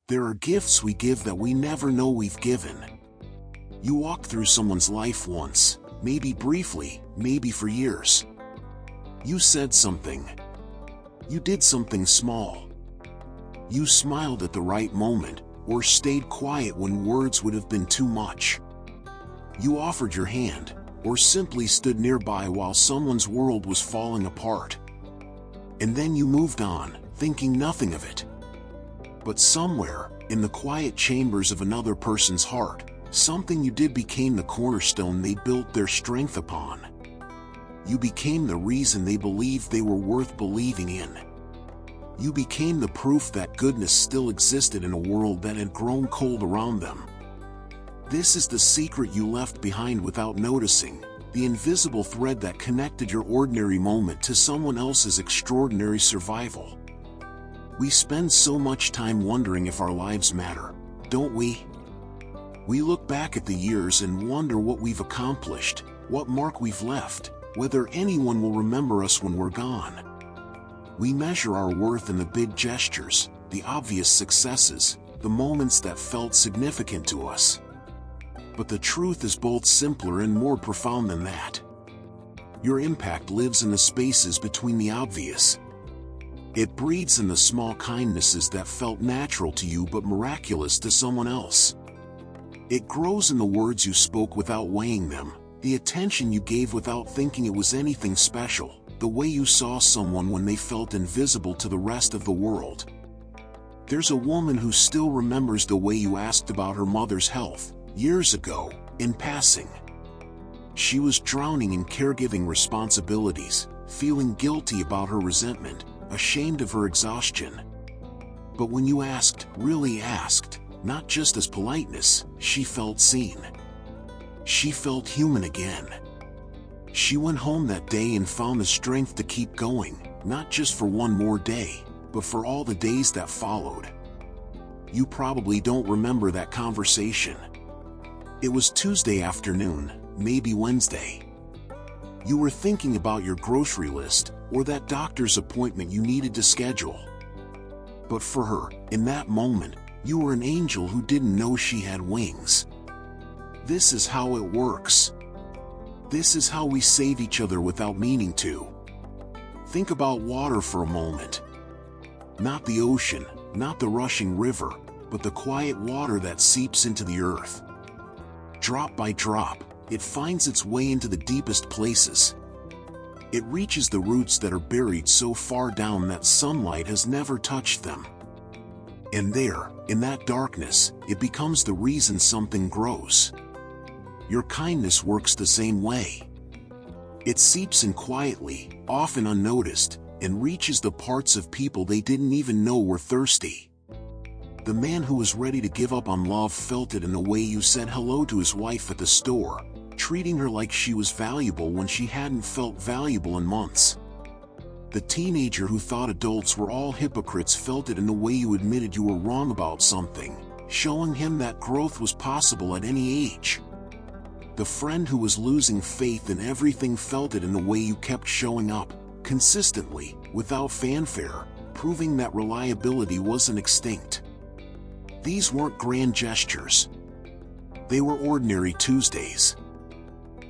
There are gifts we give that we never know we've given. You walked through someone's life once, maybe briefly, maybe for years. You said something. You did something small. You smiled at the right moment, or stayed quiet when words would have been too much. You offered your hand, or simply stood nearby while someone's world was falling apart. And then you moved on, thinking nothing of it. But somewhere, in the quiet chambers of another person's heart, something you did became the cornerstone they built their strength upon. You became the reason they believed they were worth believing in. You became the proof that goodness still existed in a world that had grown cold around them. This is the secret you left behind without noticing, the invisible thread that connected your ordinary moment to someone else's extraordinary survival. We spend so much time wondering if our lives matter, don't we? We look back at the years and wonder what we've accomplished, what mark we've left, whether anyone will remember us when we're gone. We measure our worth in the big gestures, the obvious successes, the moments that felt significant to us. But the truth is both simpler and more profound than that. Your impact lives in the spaces between the obvious. It breeds in the small kindnesses that felt natural to you but miraculous to someone else. It grows in the words you spoke without weighing them, the attention you gave without thinking it was anything special, the way you saw someone when they felt invisible to the rest of the world. There's a woman who still remembers the way you asked about her mother's health, years ago, in passing. She was drowning in caregiving responsibilities, feeling guilty about her resentment, ashamed of her exhaustion. But when you asked, really asked, not just as politeness, she felt seen. She felt human again. She went home that day and found the strength to keep going, not just for one more day, but for all the days that followed. You probably don't remember that conversation. It was Tuesday afternoon, maybe Wednesday. You were thinking about your grocery list, or that doctor's appointment you needed to schedule. But for her, in that moment, you were an angel who didn't know she had wings. This is how it works. This is how we save each other without meaning to. Think about water for a moment. Not the ocean, not the rushing river, but the quiet water that seeps into the earth. Drop by drop, it finds its way into the deepest places. It reaches the roots that are buried so far down that sunlight has never touched them. And there, in that darkness, it becomes the reason something grows. Your kindness works the same way. It seeps in quietly, often unnoticed, and reaches the parts of people they didn't even know were thirsty. The man who was ready to give up on love felt it in the way you said hello to his wife at the store, treating her like she was valuable when she hadn't felt valuable in months. The teenager who thought adults were all hypocrites felt it in the way you admitted you were wrong about something, showing him that growth was possible at any age. The friend who was losing faith in everything felt it in the way you kept showing up, consistently, without fanfare, proving that reliability wasn't extinct. These weren't grand gestures. They were ordinary Tuesdays.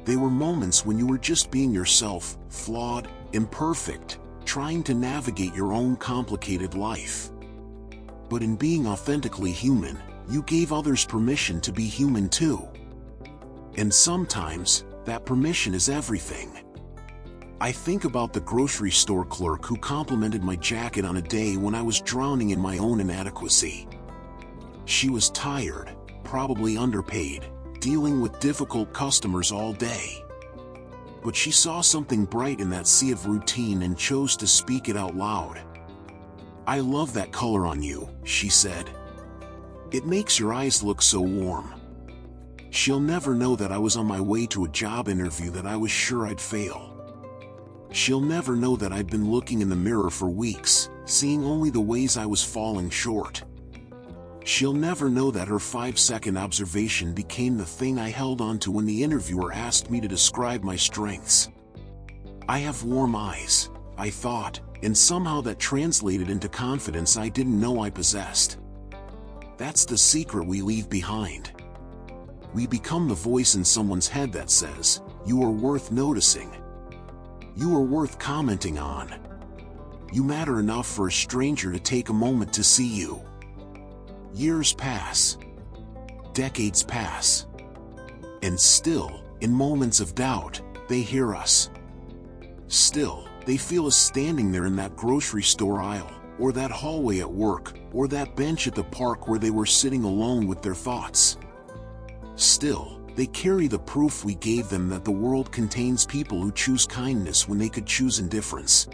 They were moments when you were just being yourself, flawed, imperfect, trying to navigate your own complicated life. But in being authentically human, you gave others permission to be human too. And sometimes, that permission is everything. I think about the grocery store clerk who complimented my jacket on a day when I was drowning in my own inadequacy. She was tired, probably underpaid, dealing with difficult customers all day. But she saw something bright in that sea of routine and chose to speak it out loud. "I love that color on you," she said. "It makes your eyes look so warm." She'll never know that I was on my way to a job interview that I was sure I'd fail. She'll never know that I'd been looking in the mirror for weeks, seeing only the ways I was falling short. She'll never know that her 5-second observation became the thing I held on to when the interviewer asked me to describe my strengths. "I have warm eyes," I thought, and somehow that translated into confidence I didn't know I possessed. That's the secret we leave behind. We become the voice in someone's head that says, "You are worth noticing. You are worth commenting on. You matter enough for a stranger to take a moment to see you." Years pass. Decades pass. And still, in moments of doubt, they hear us. Still, they feel us standing there in that grocery store aisle, or that hallway at work, or that bench at the park where they were sitting alone with their thoughts. Still, they carry the proof we gave them that the world contains people who choose kindness when they could choose indifference.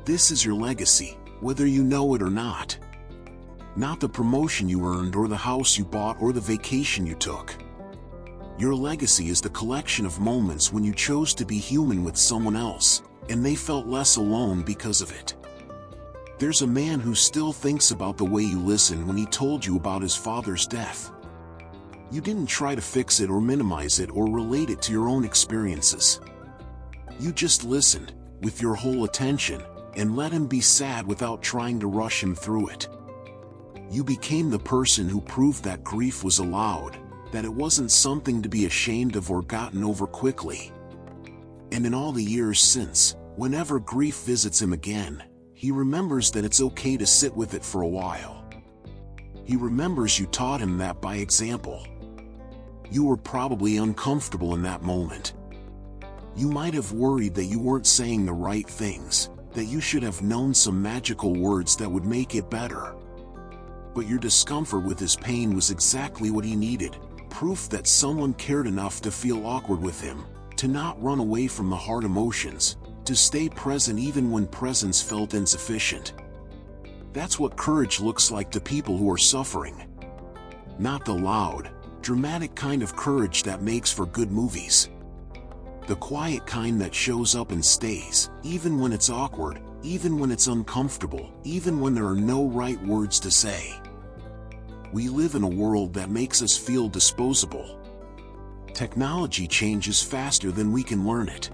This is your legacy, whether you know it or not. Not the promotion you earned or the house you bought or the vacation you took. Your legacy is the collection of moments when you chose to be human with someone else, and they felt less alone because of it. There's a man who still thinks about the way you listened when he told you about his father's death. You didn't try to fix it or minimize it or relate it to your own experiences. You just listened, with your whole attention, and let him be sad without trying to rush him through it. You became the person who proved that grief was allowed, that it wasn't something to be ashamed of or gotten over quickly. And in all the years since, whenever grief visits him again, he remembers that it's okay to sit with it for a while. He remembers you taught him that by example. You were probably uncomfortable in that moment. You might have worried that you weren't saying the right things, that you should have known some magical words that would make it better. But your discomfort with his pain was exactly what he needed, proof that someone cared enough to feel awkward with him, to not run away from the hard emotions, to stay present even when presence felt insufficient. That's what courage looks like to people who are suffering. Not the loud, dramatic kind of courage that makes for good movies. The quiet kind that shows up and stays, even when it's awkward, even when it's uncomfortable, even when there are no right words to say. We live in a world that makes us feel disposable. Technology changes faster than we can learn it.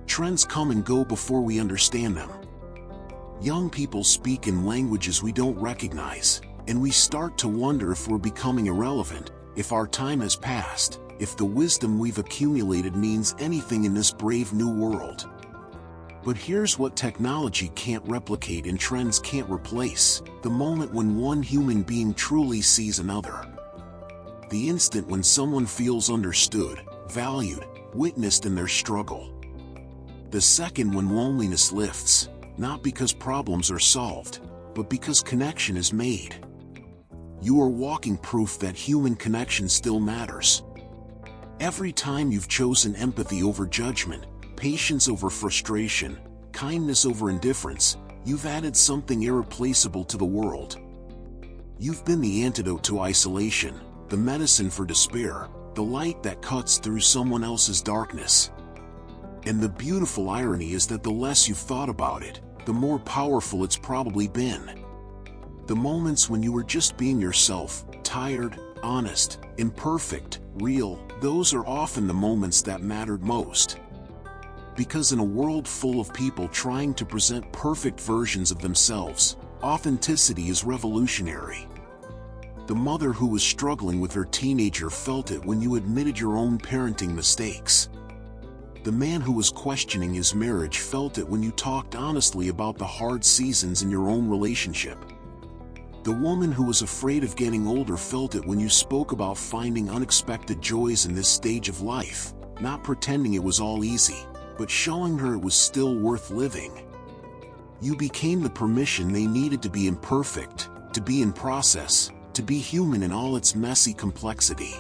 Trends come and go before we understand them. Young people speak in languages we don't recognize, and we start to wonder if we're becoming irrelevant, if our time has passed, if the wisdom we've accumulated means anything in this brave new world. But here's what technology can't replicate and trends can't replace: the moment when one human being truly sees another. The instant when someone feels understood, valued, witnessed in their struggle. The second when loneliness lifts, not because problems are solved, but because connection is made. You are walking proof that human connection still matters. Every time you've chosen empathy over judgment, patience over frustration, kindness over indifference, you've added something irreplaceable to the world. You've been the antidote to isolation, the medicine for despair, the light that cuts through someone else's darkness. And the beautiful irony is that the less you've thought about it, the more powerful it's probably been. The moments when you were just being yourself, tired, honest, imperfect, real, those are often the moments that mattered most. Because in a world full of people trying to present perfect versions of themselves, authenticity is revolutionary. The mother who was struggling with her teenager felt it when you admitted your own parenting mistakes. The man who was questioning his marriage felt it when you talked honestly about the hard seasons in your own relationship. The woman who was afraid of getting older felt it when you spoke about finding unexpected joys in this stage of life, not pretending it was all easy, but showing her it was still worth living. You became the permission they needed to be imperfect, to be in process, to be human in all its messy complexity.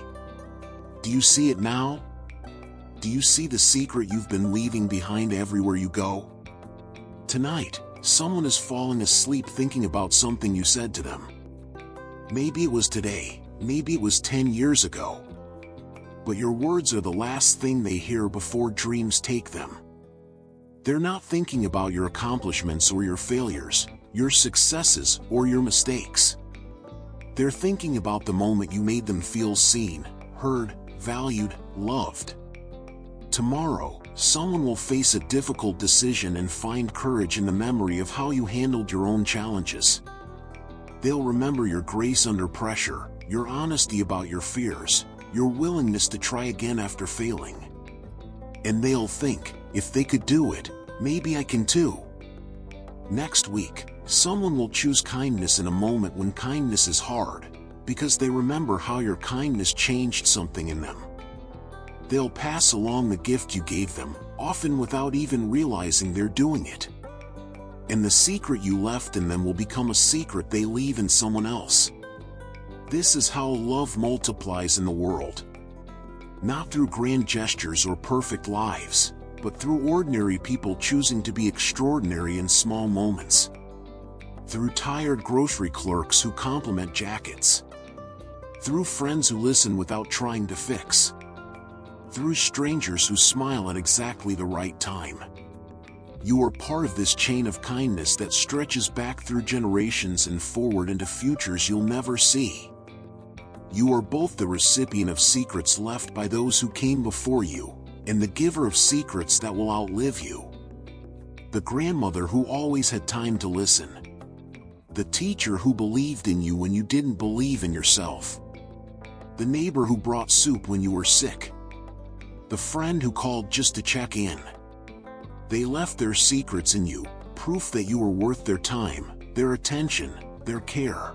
Do you see it now? Do you see the secret you've been leaving behind everywhere you go? Tonight, someone is falling asleep thinking about something you said to them. Maybe it was today, maybe it was 10 years ago. But your words are the last thing they hear before dreams take them. They're not thinking about your accomplishments or your failures, your successes or your mistakes. They're thinking about the moment you made them feel seen, heard, valued, loved. Tomorrow, someone will face a difficult decision and find courage in the memory of how you handled your own challenges. They'll remember your grace under pressure, your honesty about your fears, your willingness to try again after failing. And they'll think, if they could do it, maybe I can too. Next week, someone will choose kindness in a moment when kindness is hard, because they remember how your kindness changed something in them. They'll pass along the gift you gave them, often without even realizing they're doing it. And the secret you left in them will become a secret they leave in someone else. This is how love multiplies in the world. Not through grand gestures or perfect lives, but through ordinary people choosing to be extraordinary in small moments. Through tired grocery clerks who compliment jackets. Through friends who listen without trying to fix. Through strangers who smile at exactly the right time. You are part of this chain of kindness that stretches back through generations and forward into futures you'll never see. You are both the recipient of secrets left by those who came before you, and the giver of secrets that will outlive you. The grandmother who always had time to listen. The teacher who believed in you when you didn't believe in yourself. The neighbor who brought soup when you were sick. The friend who called just to check in. They left their secrets in you, proof that you were worth their time, their attention, their care.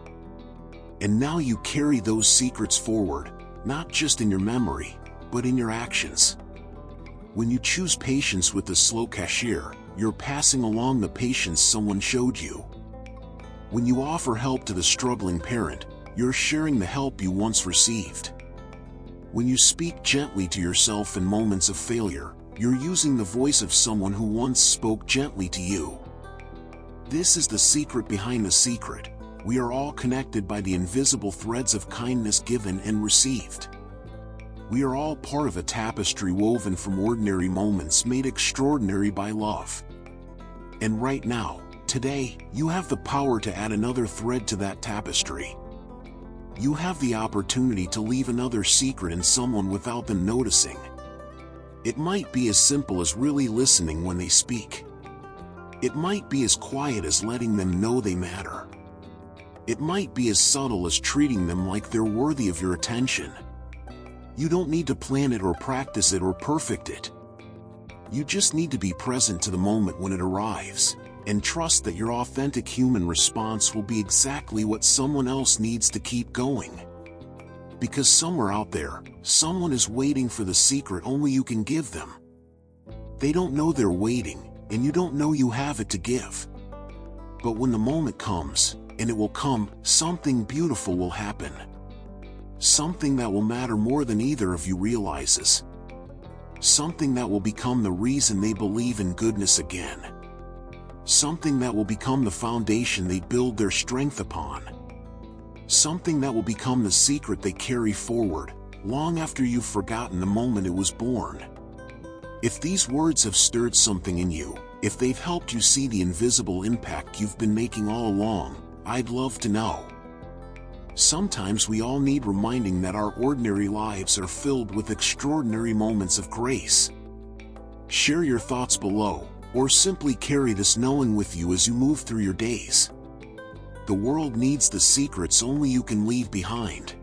And now you carry those secrets forward, not just in your memory, but in your actions. When you choose patience with the slow cashier, you're passing along the patience someone showed you. When you offer help to the struggling parent, you're sharing the help you once received. When you speak gently to yourself in moments of failure, you're using the voice of someone who once spoke gently to you. This is the secret behind the secret. We are all connected by the invisible threads of kindness given and received. We are all part of a tapestry woven from ordinary moments made extraordinary by love. And right now, today, you have the power to add another thread to that tapestry. You have the opportunity to leave another secret in someone without them noticing. It might be as simple as really listening when they speak. It might be as quiet as letting them know they matter. It might be as subtle as treating them like they're worthy of your attention. You don't need to plan it or practice it or perfect it. You just need to be present to the moment when it arrives, and trust that your authentic human response will be exactly what someone else needs to keep going. Because somewhere out there, someone is waiting for the secret only you can give them. They don't know they're waiting, and you don't know you have it to give. But when the moment comes, and it will come, something beautiful will happen. Something that will matter more than either of you realizes. Something that will become the reason they believe in goodness again. Something that will become the foundation they build their strength upon. Something that will become the secret they carry forward, long after you've forgotten the moment it was born. If these words have stirred something in you, if they've helped you see the invisible impact you've been making all along, I'd love to know. Sometimes we all need reminding that our ordinary lives are filled with extraordinary moments of grace. Share your thoughts below, or simply carry this knowing with you as you move through your days. The world needs the secrets only you can leave behind.